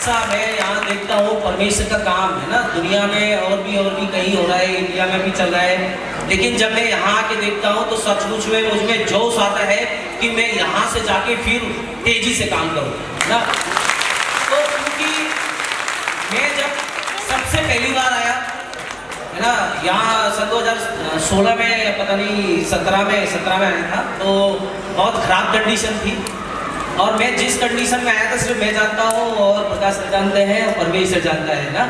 सा मैं यहाँ देखता हूँ परमेश्वर का काम है ना, दुनिया में और भी कहीं हो रहा है, इंडिया में भी चल रहा है, लेकिन जब मैं यहाँ आके देखता हूँ तो सचमुच में मुझ में जोश आता है कि मैं यहाँ से जाके फिर तेजी से काम करूँ ना। तो क्योंकि मैं जब सबसे पहली बार आया है ना यहाँ सन 2016 में, पता नहीं 17 में आया था, तो बहुत खराब कंडीशन थी और मैं जिस कंडीशन में आया था सिर्फ मैं जानता हूँ और प्रकाश सर जानते हैं और परमेश्वर जानता है ना,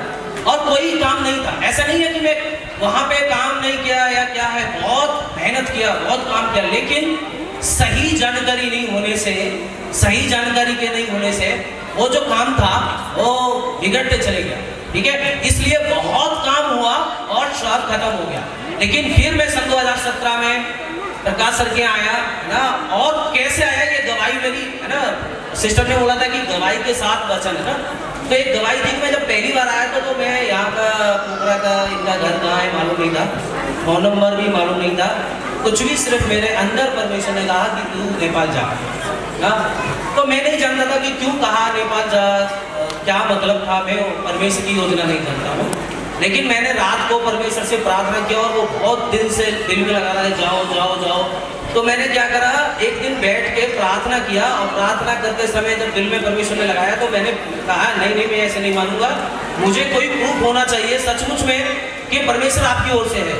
और कोई काम नहीं था। ऐसा नहीं है कि मैं वहाँ पे काम नहीं किया या क्या है, बहुत मेहनत किया, बहुत काम किया, लेकिन सही जानकारी नहीं होने से, सही जानकारी के नहीं होने से वो जो काम था वो बिगड़ते चले गया। ठीक है, इसलिए बहुत काम हुआ और सब खत्म हो गया। लेकिन फिर मैं सन 2017 में प्रकाश सर के आया ना, और कैसे आया ये गवाही मेरी है ना, सिस्टर ने बोला था कि गवाही के साथ वचन है ना, तो एक गवाही थी। मैं जब पहली बार आया तो मैं यहाँ का पोखरा का इनका घर कहाँ है मालूम नहीं था, फोन नंबर भी मालूम नहीं था, कुछ भी, सिर्फ मेरे अंदर परमेश्वर ने कहा कि तू नेपाल जा ना। तो मैं नहीं जानता था कि क्यों कहा नेपाल जा, क्या मतलब था, मैं परमेश्वर की योजना नहीं जानता हूँ। लेकिन मैंने रात को परमेश्वर से प्रार्थना किया और वो बहुत दिन से दिल में लगा रहा है जाओ जाओ जाओ। तो मैंने क्या करा, एक दिन बैठ के प्रार्थना किया और प्रार्थना करते समय जब दिल में परमेश्वर ने लगाया तो मैंने कहा नहीं नहीं, मैं ऐसे नहीं मानूंगा, मुझे कोई प्रूफ होना चाहिए सचमुच में कि परमेश्वर आपकी ओर से है।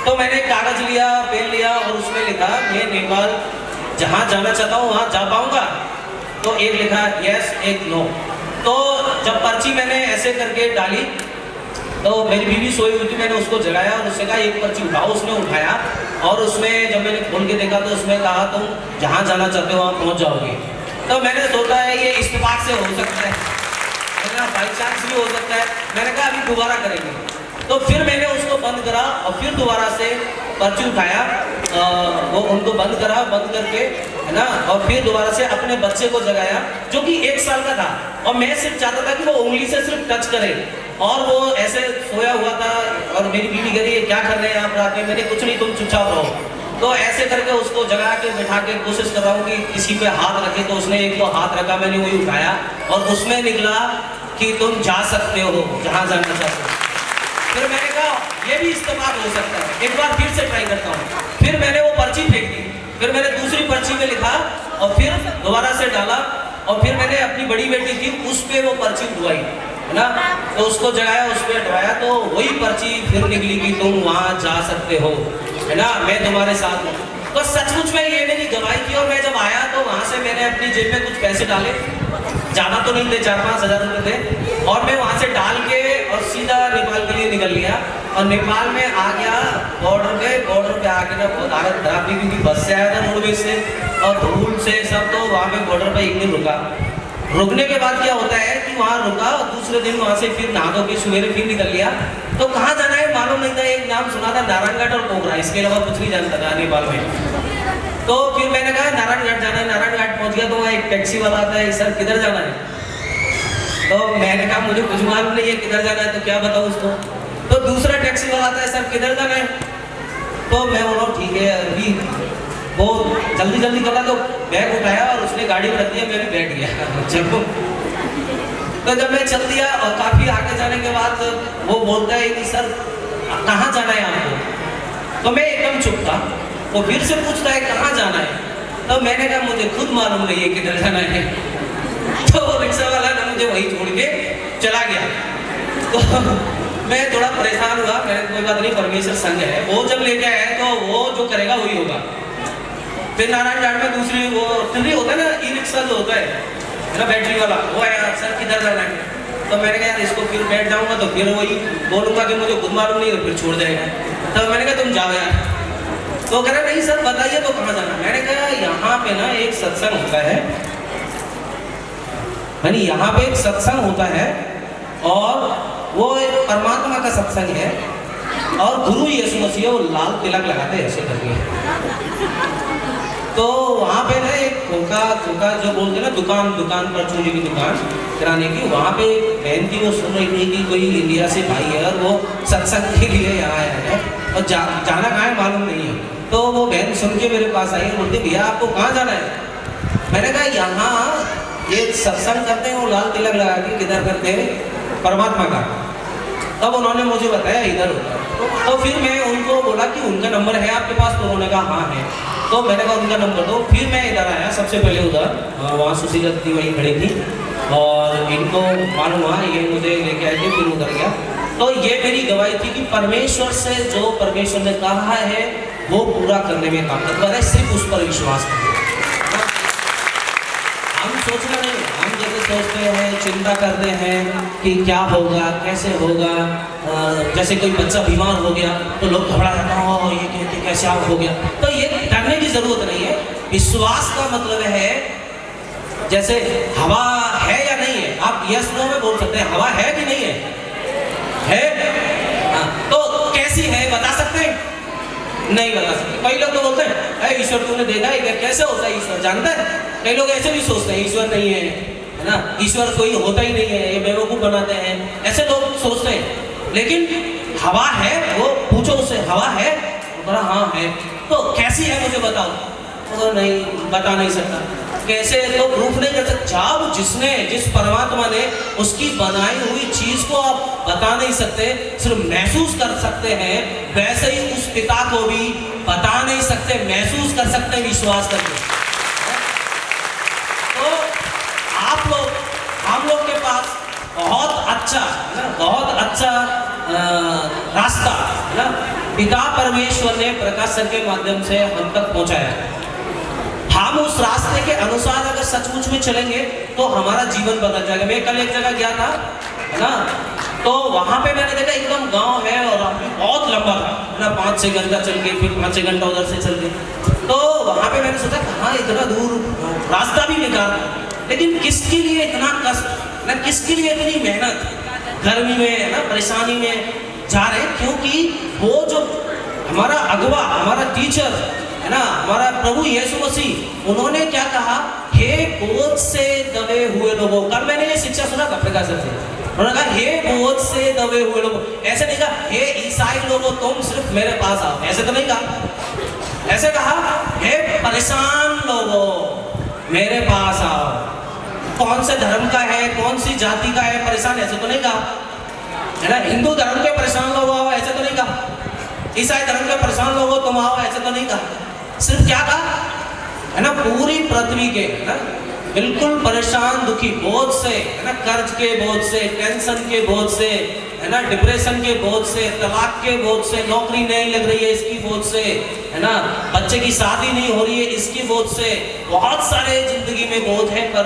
तो मैंने कागज लिया, पेन लिया और उसमें लिखा मैं नेपाल जहाँ जाना चाहता हूँ वहाँ जा पाऊंगा। तो एक लिखा यस, एक नो। तो जब पर्ची मैंने ऐसे करके डाली तो मेरी बीवी सोई हुई थी, मैंने उसको जगाया और उससे कहा एक पर्ची उठाओ। उसने उठाया और उसमें जब मैंने खोल के देखा तो उसमें कहा तुम जहाँ जाना चाहते हो वहाँ पहुँच जाओगे। तो मैंने सोचा है ये इस्तेमाल से हो सकता है, बाई चांस भी हो सकता है। मैंने कहा अभी दोबारा करेंगे। तो फिर मैंने उसको बंद करा और फिर दोबारा से पर्ची उठाया, वो उनको बंद करा, बंद करके है ना, और फिर दोबारा से अपने बच्चे को जगाया जो कि 1 साल का था, और मैं सिर्फ चाहता था कि वो उंगली से सिर्फ टच करे, और वो ऐसे सोया हुआ था। और मेरी बीवी कह रही है क्या कर रहे हैं आप रात में? मैंने कुछ नहीं, तुम चुपचाप रहो। तो ऐसे करके उसको जगा के बैठा के कोशिश कर रहा हूँ कि किसी पे हाथ रखे, तो उसने एक को हाथ रखा, मैंने वही उठाया और उसमें निकला कि तुम जा सकते हो जहाँ जाना चाहते हो। फिर मैंने कहा ये भी इस्तेमाल हो सकता है, एक बार फिर से ट्राई करता हूँ। फिर मैंने वो पर्ची फेंक दी, फिर मैंने दूसरी पर्ची में लिखा और फिर दोबारा से डाला, और फिर मैंने अपनी बड़ी बेटी थी उस पर वो पर्ची उठवाई है ना, तो उसको जगाया, उस पर उठवाया, तो वही पर्ची फिर निकली कि तुम वहाँ जा सकते हो है ना, मैं तुम्हारे साथ हूँ। तो सचमुच में ये मेरी गवाही थी। और मैं जब आया तो वहाँ से मैंने अपनी जेब में कुछ पैसे डाले, ज़्यादा तो नहीं थे, 4-5 हज़ार रुपये थे, और मैं वहाँ से डाल के और सीधा नेपाल के लिए निकल लिया। और नेपाल में आ गया, बॉर्डर पे आके ना बहुत हालत खराब थी क्योंकि बस से आया था रोडवेज से और धूल से सब। तो वहाँ पे बॉर्डर पे एक दिन रुका, रुकने के बाद क्या होता है कि वहाँ रुका और दूसरे दिन वहाँ से फिर नहा धो के सवेरे फिर निकल लिया। तो कहाँ जाना है मालूम नहीं था, एक नाम सुना था नारायणगढ़ और पोखरा, इसके अलावा कुछ नहीं जानता था नेपाल में। तो फिर मैंने कहा नारायणगढ़ जाना है, नारायणगढ़ पहुँच गया तो वहाँ एक टैक्सी वाला आता है, सर किधर जाना है? तो मैंने कहा मुझे कुछ मालूम नहीं है किधर जाना है, तो क्या बताऊँ उसको? तो दूसरा टैक्सी वाला आता है, सर किधर जाना है? तो मैं बोला ठीक है, अभी वो जल्दी जल्दी कर रहा, तो बैग उठाया और उसने गाड़ी में रख दिया, मैं भी बैठ गया चलो। तो जब मैं चल दिया और काफ़ी आगे जाने के बाद वो बोलता है कि सर कहाँ जाना है आपको? तो मैं एकदम चुप था। वो फिर से पूछता है कहाँ जाना है? तो मैंने कहा मुझे खुद मालूम नहीं है किधर जाना है। तो रिक्शा वाला ना मुझे वहीं छोड़ के चला गया। तो मैं थोड़ा परेशान हुआ, मैंने कोई बात नहीं, परमेश्वर संग है, वो जब लेके आया तो वो जो करेगा वही होगा। फिर नारायणगढ़ में दूसरी वो ट्री होता है ना, ई रिक्शा जो होता है ना बैटरी वाला, वो आया, सर किधर जाना है? तो मैंने कहा यार इसको फिर बैठ जाऊंगा तो फिर वही बोलूँगा कि मुझे खुद मालूम नहीं है, फिर छोड़ जाएगा। तो मैंने कहा तुम जाओ यार। तो कह रहा नहीं सर बताइए तो कहाँ जाना? मैंने कहा यहाँ पे ना एक सत्संग होता है, यानी यहाँ पे एक सत्संग होता है और वो एक परमात्मा का सत्संग है, और गुरु यीशु मसीह वो लाल तिलक लगाते हैं ऐसे करके। तो वहाँ पे ना एक धोखा जो बोलते ना, दुकान पर चूड़ी की दुकान किराने की, वहाँ पे बहन थी, वो सुन रही थी कि कोई इंडिया से भाई है और वो सत्संग के लिए यहाँ आया है और जाना कहाँ है मालूम नहीं है। तो वो बहन सुन के मेरे पास आई, बोलती भैया आपको कहाँ जाना है? मैंने कहा यहाँ ये सत्संग करते हैं वो लाल तिलक लगा के किधर करते हैं? परमात्मा का। तब उन्होंने मुझे बताया इधर होता है। तो फिर मैं उनको बोला कि उनका नंबर है आपके पास? तो उन्होंने कहा हाँ है। तो मैंने कहा उनका नंबर दो। फिर मैं इधर आया सबसे पहले उधर, वहाँ सुशीला दीदी वहीं खड़ी थी और इनको मालूम हुआ, ये मुझे लेके आए थे, फिर उधर गया। तो ये मेरी गवाही थी कि परमेश्वर से जो परमेश्वर ने कहा है वो पूरा करने में ताकतवर है, सिर्फ उस पर विश्वास करें। हम सोचना नहीं, हम जैसे सोचते हैं, चिंता करते हैं कि क्या होगा, कैसे होगा। जैसे कोई बच्चा बीमार हो गया तो लोग घबरा जाते हैं, ओ ये कहते कैसे आप हो गया। तो ये डरने की जरूरत नहीं है। विश्वास का मतलब है जैसे हवा है या नहीं है, आप यस नो में बोल सकते हैं हवा है कि नहीं है? है। तो कैसी है बता सकते हैं? नहीं बता सकते। कई लोग तो बोलते हैं ईश्वर तूने देखा है, कैसे होता है ईश्वर जानता है? कई लोग ऐसे भी सोचते हैं ईश्वर नहीं है, है ना, ईश्वर कोई होता ही नहीं है, ये बेवकूफ बनाते हैं, ऐसे लोग सोचते हैं। लेकिन हवा है, वो पूछो उससे हवा है, बोला हाँ है। तो कैसी है मुझे बताओ? तो नहीं बता नहीं सकता। कैसे तो प्रूफ नहीं कर सकते। जब जिस परमात्मा ने उसकी बनाई हुई चीज को आप बता नहीं सकते, सिर्फ महसूस कर सकते हैं, वैसे ही उस पिता को भी बता नहीं सकते, महसूस कर सकते हैं विश्वास करके। तो आप लोग, हम लोग के पास बहुत अच्छा रास्ता है ना, पिता परमेश्वर ने प्रकाश सर के माध्यम से हम तक पहुंचाया। हम उस रास्ते के अनुसार अगर सचमुच में चलेंगे तो हमारा जीवन बदल जाएगा। मैं कल एक जगह गया था, है ना, तो वहां पे मैंने देखा एकदम गांव है और बहुत लंबा था, है ना, 5-6 घंटा चल के फिर 5-6 घंटा उधर से चल के। तो वहां पे मैंने सोचा कहाँ इतना दूर रास्ता भी निकाल, लेकिन किसके लिए इतना कष्ट, ना किसके लिए इतनी मेहनत, गर्मी में, है ना, परेशानी में जा रहे हैं। क्योंकि वो जो हमारा अगवा, हमारा टीचर, है ना, हमारा प्रभु यीशु मसीह, उन्होंने क्या कहा? हे बोझ से दबे हुए लोगों। कल मैंने ये शिक्षा सुना था प्रकाश सर से। उन्होंने कहा हे बोझ से दबे हुए लोगों। ऐसे नहीं कहा हे ईसाई लोगों तुम सिर्फ मेरे पास आओ, ऐसे तो नहीं कहा। ऐसे कहा हे परेशान लोगों मेरे पास आओ। कौन से धर्म का है, कौन सी जाति का है परेशान, ऐसे तो नहीं कहा, है ना। हिंदू धर्म के परेशान लोग आओ, ऐसे तो नहीं कहा। ईसाई धर्म के परेशान लोग हो तुम आओ, ऐसे तो नहीं कहा। सिर्फ क्या कहा, है ना, पूरी पृथ्वी के, है ना, बिल्कुल परेशान दुखी बोझ से, है ना, कर्ज के बोझ से, टेंशन के बोझ से, है ना, डिप्रेशन के बोझ से, तलाक के बोझ से, नौकरी नहीं लग रही है इसकी बोझ से, है ना, बच्चे की शादी नहीं हो रही है इसकी बोझ से, बहुत सारे जिंदगी में बोझ है। पर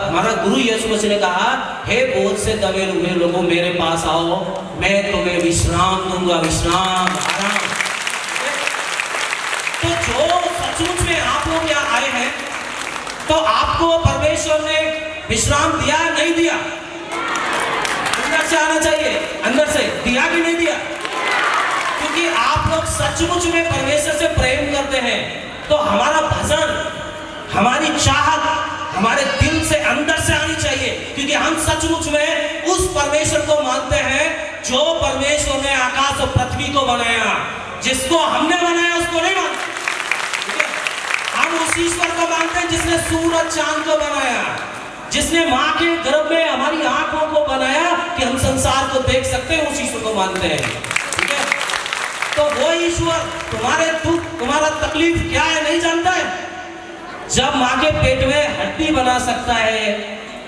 हमारा गुरु यीशु मसीह ने कहा हे बोझ से दबे हुए लोगों मेरे पास आओ, मैं तुम्हें विश्राम दूंगा, विश्राम, आराम। तो जो सचमुच में आप लोग यहाँ आए हैं तो आपको परमेश्वर ने विश्राम दिया नहीं दिया? अंदर से आना चाहिए, अंदर से दिया कि नहीं दिया? क्योंकि आप लोग सचमुच में परमेश्वर से प्रेम करते हैं तो हमारा भजन, हमारी चाहत हमारे दिल से अंदर से आनी चाहिए। क्योंकि हम सचमुच में उस परमेश्वर को मानते हैं जो परमेश्वर ने आकाश और पृथ्वी को बनाया। जिसको हमने बनाया उसको नहीं मानते। हम उस ईश्वर को मानते हैं जिसने सूरज चांद को बनाया, जिसने माँ के गर्भ में हमारी आंखों को बनाया कि हम संसार को देख सकते हैं, उस ईश्वर को मानते हैं। ठीक है, तो वो ईश्वर तुम्हारे दुख, तुम्हारा तकलीफ क्या है नहीं जानता है? जब माँ के पेट में हड्डी बना सकता है,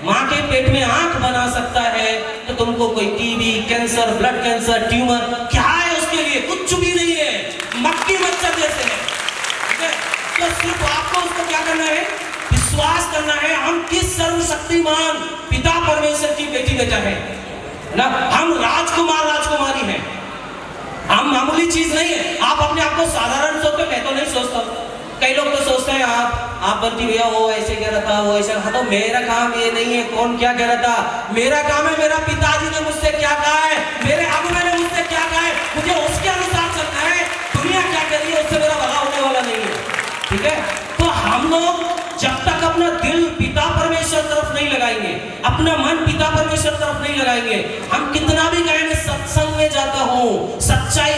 माँ के पेट में आंख बना सकता है, तो तुमको कोई TB, cancer, blood cancer, tumour क्या है उसके लिए? कुछ भी नहीं है, मक्खी मच्छर जैसे है। ठीक है, तो सिर्फ आपको उसको क्या करना है? विश्वास करना है हम किस सर्वशक्तिमान पिता परमेश्वर की बेटी बेटा है ना। हम राजकुमार राजकुमारी हैं, हम मामूली चीज नहीं है। आप अपने आप को साधारण सोचते, मैं तो नहीं सोचता। कई लोग तो सोचते हैं आप बंटी भैया वो ऐसे कह रहा था, वो ऐसा। हाँ, तो मेरा काम ये नहीं है कौन क्या कह रहा था, मेरा काम है मेरा पिताजी ने मुझसे क्या कहा है, मेरे अगुवे ने मुझसे क्या कहा है, मुझे उसके अनुसार चलना है। दुनिया क्या कर रही है उससे मेरा भला होने वाला नहीं है। ठीक है, तो हम लोग जब तक अपना दिल पिता परमेश्वर तरफ नहीं लगाएंगे, अपना मन पिता परमेश्वर तरफ नहीं लगाएंगे, हम कितना भी कहेंगे सत्संग में जाता हूँ, सच्चाई,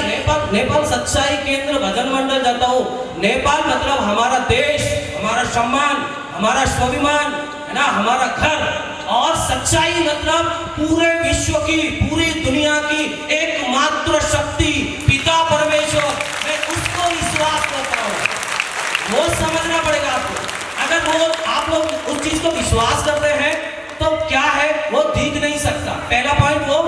नेपाल सच्चाई केंद्र भजन मंडल जाता हूँ। नेपाल मतलब हमारा देश, हमारा सम्मान, हमारा स्वाभिमान, है ना, हमारा घर। और सच्चाई मतलब पूरे विश्व की, पूरी दुनिया की एकमात्र शक्ति पिता परमेश्वर, मैं उसको विश्वास करता हूँ। वो समझना पड़ेगा आपको। अगर वो आप लोग उस चीज को विश्वास करते हैं तो क्या है, वो दिख नहीं सकता। पहला पॉइंट, वो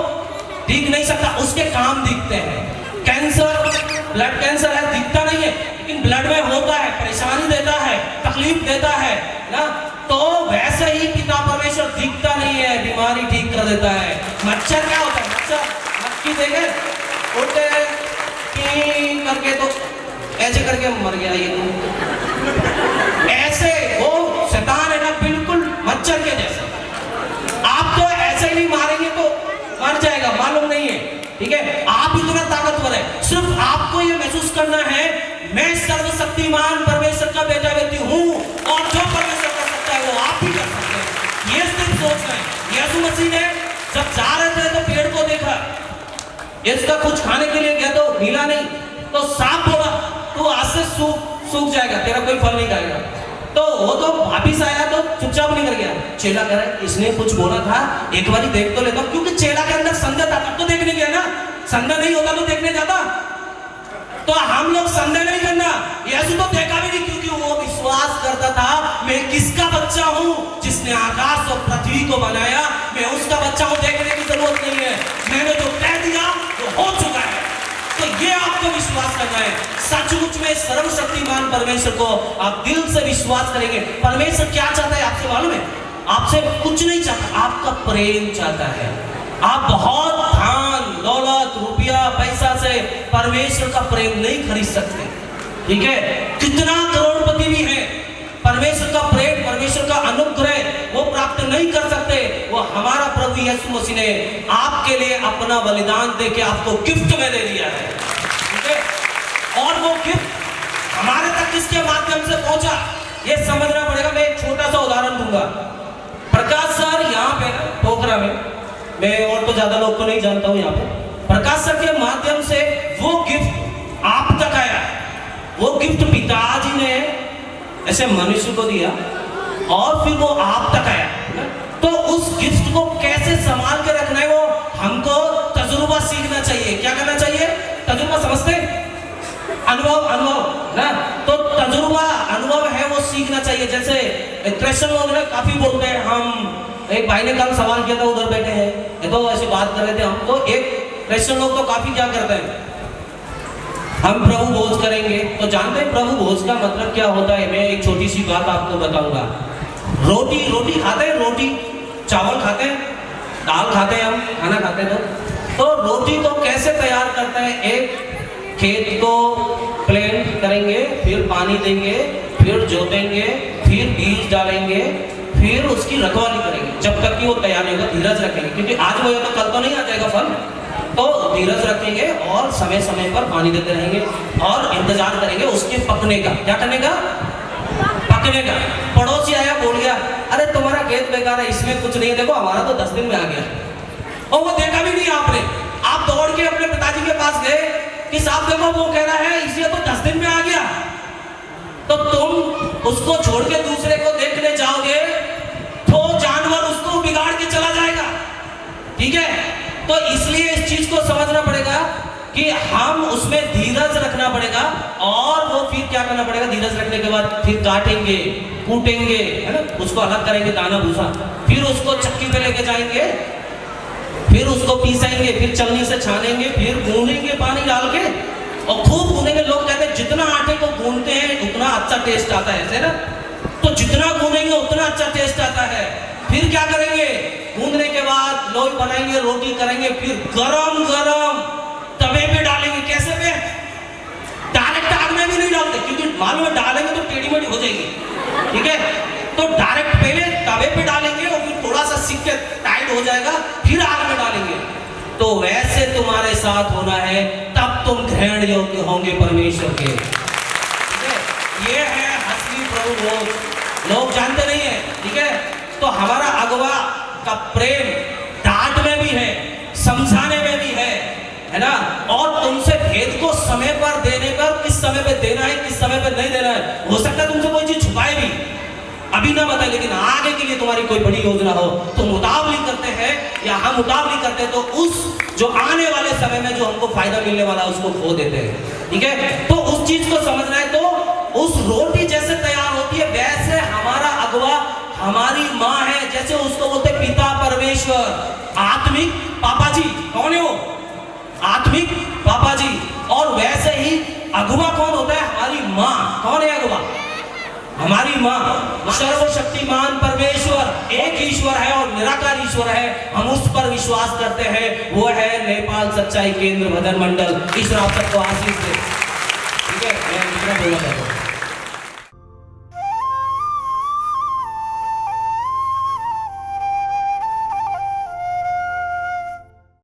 दिख नहीं सकता, उसके काम दिखते हैं। कैंसर, ब्लड कैंसर है, दिखता नहीं है, लेकिन ब्लड में होता है, परेशानी देता है, तकलीफ देता है ना। तो वैसे ही पिता परमेश्वर दिखता नहीं है, बीमारी ठीक कर देता है। मच्छर क्या होता है, मच्छर मक्खी देखे उड़ते हैं करके तो ऐसे करके मर गया ये तो। ऐसे वो शैतान है ना, बिल्कुल मच्छर के जैसा। आप तो ऐसे ही मारेंगे तो मर जाएगा, मालूम नहीं है, ठीक है। आप इतना ताकतवर है, सिर्फ आपको ये महसूस करना है मैं सर्वशक्तिमान परमेश्वर का बेटा बेटी हूँ, और जो परमेश्वर कर सकता है वो आप भी कर सकते हैं। ये सिर्फ सोचना है। यीशु मसीह ने जब जा रहे थे तो पेड़ को देखा, इसका कुछ खाने के लिए गया तो मिला नहीं, तो सांप बोला तू आज से सूख जाएगा, तेरा कोई फल नहीं खाएगा। तो वो तो वापिस आया तो चुपचाप निकल गया। चेला कह रहा है इसने कुछ बोला था, एक बार देख तो लेता, क्योंकि चेला के अंदर संदेह था, तब तो देखने गया ना। संदेह नहीं होता तो देखने जाता। तो हम लोग संदेह नहीं करना। यीशु तो देखा भी नहीं, क्योंकि वो विश्वास करता था मैं किसका बच्चा हूँ, जिसने आकाश और पृथ्वी को बनाया, मैं उसका बच्चा हूँ, देखने की जरूरत नहीं है, मैंने जो कह दिया वो हो चुका है। तो ये आपको विश्वास करना है। सचमुच में सर्वशक्तिमान परमेश्वर को आप दिल से विश्वास करेंगे। परमेश्वर क्या चाहता है आपसे मालूम है? आपसे कुछ नहीं चाहता, आपका प्रेम चाहता है। आप बहुत धन दौलत रुपया पैसा से परमेश्वर का प्रेम नहीं खरीद सकते, ठीक है। कितना करोड़पति भी है, परमेश्वर का प्रेम, परमेश्वर का अनुग्रह वो प्राप्त नहीं कर सकते। वो हमारा प्रभु यीशु मसीह ने आपके लिए अपना बलिदान देके आपको गिफ्ट में दे दिया है, ठीक है। और वो गिफ्ट हमारे तक किसके माध्यम से पहुंचा, ये समझना पड़ेगा। मैं एक छोटा सा उदाहरण दूंगा। प्रकाश सर यहाँ पे पोखरा में, मैं और तो ज्यादा लोग को नहीं जानता हूँ यहाँ पे, प्रकाश सर के माध्यम से वो गिफ्ट आप तक आया। वो गिफ्ट पिताजी ने ऐसे मनुष्य को दिया और फिर वो आप तक आया। तो उस गिफ्ट को कैसे संभाल के रखना है, वो हमको तजुर्बा सीखना चाहिए। क्या करना चाहिए? तजुर्बा समझते, अनुभव ना। तो तजुर्बा अनुभव है वो सीखना चाहिए। जैसे क्रिश्चियन लोग ना काफी बोलते हैं, हम एक भाई ने कल सवाल किया था, उधर बैठे हैं, ये तो ऐसी बात कर रहे थे हम। तो एक क्रिश्चियन लोग तो काफी क्या करते हैं, हम प्रभु भोज करेंगे। तो जानते हैं प्रभु भोज का मतलब क्या होता है? मैं एक छोटी सी बात आपको बताऊंगा। रोटी खाते हैं, रोटी चावल खाते हैं, दाल खाते हैं, हम खाना खाते हैं। तो रोटी तो कैसे तैयार करते हैं? एक खेत को प्लेन करेंगे, फिर पानी देंगे, फिर जोतेंगे, फिर बीज डालेंगे, फिर उसकी रखवाली करेंगे जब तक कि वो तैयार नहीं होगा। धीरज रखेंगे, क्योंकि आज वो तो कल तो नहीं आ जाएगा फल। तो धीरज रखेंगे और समय समय पर पानी देते रहेंगे और इंतजार करेंगे उसके पकने का। क्या करने का? पकने का। पड़ोसी आया, बोल गया अरे तुम्हारा खेत बेकार है, इसमें कुछ नहीं है, देखो हमारा तो 10 दिन में आ गया। और वो देखा भी नहीं आपने। आप दौड़ के अपने पिताजी के पास गए कि साहब देखो वो कह रहा है इसलिए तो 10 दिन में आ गया। तो तुम उसको छोड़ के दूसरे को देखने जाओगे तो जानवर उसको बिगाड़ के चला जाएगा, ठीक है। तो इसलिए इस चीज को समझना पड़ेगा कि हम उसमें धीरज रखना पड़ेगा। और वो फिर क्या करना पड़ेगा? धीरज रखने के बाद फिर काटेंगे, कूटेंगे, है ना, उसको अलग करेंगे दाना भूसा, फिर उसको चक्की पे लेके जाएंगे, फिर उसको पीसेंगे, फिर चलनी से छानेंगे, फिर गूंदेंगे पानी डाल के और खूब गूंदेंगे। लोग कहते हैं जितना आटे को गूंदते हैं उतना अच्छा टेस्ट आता है, ऐसे ना। तो जितना गूंदेंगे उतना अच्छा टेस्ट आता है। फिर क्या करेंगे? गूंदने के बाद लोई बनाएंगे, रोटी करेंगे, फिर गरम गरम तवे पे डालेंगे। कैसे पे? डायरेक्ट आग में भी नहीं डालते, क्योंकि मालूम है डालेंगे तो टेढ़ी मेढ़ी हो जाएगी, ठीक है। तो डायरेक्ट पहले तवे पे डालेंगे और फिर थोड़ा सा सिक के टाइट हो जाएगा, फिर आग में डालेंगे। तो वैसे तुम्हारे साथ होना है, तब तुम ग्रहण योग्य होंगे परमेश्वर के। ये है असली प्रभु भोज। लोग जानते नहीं है, ठीक है। तो हमारा अगवा का प्रेम डांट में भी है, समझाने में भी है ना। और तुमसे भेद को समय पर देने पर, किस समय पे देना है किस समय पे नहीं देना है। हो सकता है तुमसे कोई चीज छुपाए भी, अभी अभी ना बताए, लेकिन आगे के लिए तुम्हारी कोई बड़ी योजना हो तो मुतावली करते हैं या हम मुतावली करते हैं, तो उस जो आने वाले समय में जो हमको फायदा मिलने वाला है उसको खो देते हैं। ठीक है, तो उस चीज को समझना है। तो उस रोटी जैसे तैयार होती है वैसे हमारा अगवा हमारी माँ है, जैसे उसको बोलते पिता परमेश्वर, आत्मिक पापा जी। कौन है वो? आत्मिक पापा जी। और वैसे ही अगवा कौन होता है? हमारी माँ। कौन है अगवा? हमारी माँ। सर्वशक्तिमान परमेश्वर एक ईश्वर है और निराकार ईश्वर है, हम उस पर विश्वास करते हैं। वो है नेपाल सच्चाई केंद्र भजन मंडल। ईश्वर आप सबको आशीष दे। ठीक है, मैं इतना बोलना चाहता हूँ।